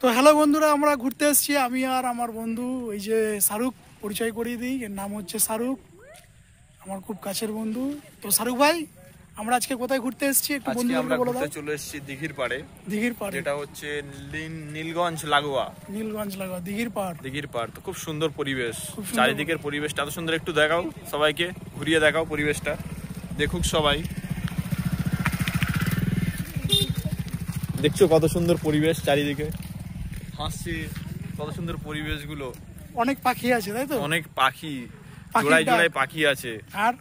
তো হ্যালো বন্ধুরা, আমরা ঘুরতে এসেছি আমি আর আমার বন্ধু এই যে শাহরুখ। পরিচয় করিয়ে দিই, এর নাম হচ্ছে শাহরুখ, আমার খুব কাছের বন্ধু। তো শাহরুখ ভাই, আমরা আজকে কোথায় ঘুরতে এসেছি একটু বন্ধুদেরকে বলে দাও। চলে এসেছি দিঘির পাড়ে। দিঘির পাড়, যেটা হচ্ছে নীলগঞ্জ লাগোয়া। নীলগঞ্জ লাগোয়া দিঘির পাড়। দিঘির পাড় তো খুব সুন্দর পরিবেশ, চারিদিকের পরিবেশটা এত সুন্দর। একটু দেখাও, সবাইকে ঘুরিয়ে দেখাও পরিবেশটা, দেখুক সবাই। দেখছো কত সুন্দর পরিবেশ, চারিদিকে হাসছে, কত সুন্দর পরিবেশগুলো। অনেক পাখি আছে তাই তো? অনেক পাখি, জোড়ায় জোড়ায় পাখি আছে। আর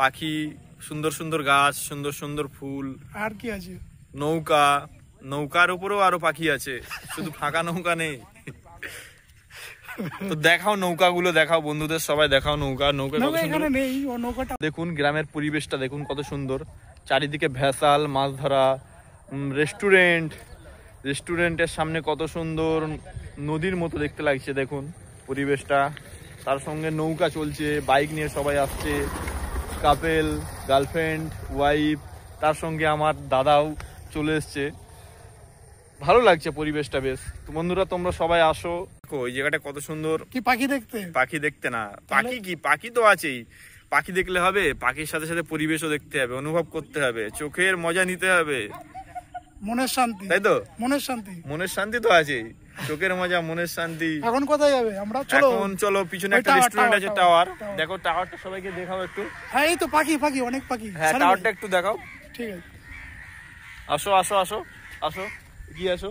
পাখি, সুন্দর সুন্দর গাছ, সুন্দর সুন্দর ফুল। আর কি আছে? নৌকা, নৌকার উপরেও আরো পাখি আছে, শুধু ফাঁকা নৌকা নেই। তো দেখাও নৌকাগুলো, দেখাও বন্ধুদের সবাই, দেখাও নৌকা। নৌকা এখানে নেই, ও নৌকাটা দেখুন, গ্রামের পরিবেশটা দেখুন কত সুন্দর। চারিদিকে ভেসাল, মাছ ধরা, রেস্টুরেন্টের সামনে কত সুন্দর নদীর মতো দেখতে লাগছে। দেখুন পরিবেশটা, তার সঙ্গে নৌকা চলছে, বাইক নিয়ে সবাই আসছে, কাপেল, গার্লফ্রেন্ড, ওয়াইফ, তার সঙ্গে আমার দাদাও চলে এসছে। ভালো লাগছে পরিবেশটা বেশ। তো বন্ধুরা, তোমরা সবাই আসো। ওই জায়গাটা কত সুন্দর। কি পাখি দেখতে? পাখি দেখতে না, পাখি কি, পাখি তো আছেই। পাখি দেখলে হবে, পাখির সাথে সাথে পরিবেশও দেখতে হবে, অনুভব করতে হবে, চোখের মজা নিতে হবে, মনের শান্তি, তাই তো? মনের শান্তি, মনের শান্তি তো আছেই, চোখের মজা, মনের শান্তি। এখন কোথায় যাবে আমরা? চলো পিছনে একটা রেস্টুরেন্ট আছে, টাওয়ার। দেখো টাওয়ারটা সবাইকে দেখাও একটু। হ্যাঁ, এই তো পাখি, অনেক পাখি। হ্যাঁ, টাওয়ারটা একটু দেখাও। ঠিক আছে, আসো আসো আসো আসো, কি আসো।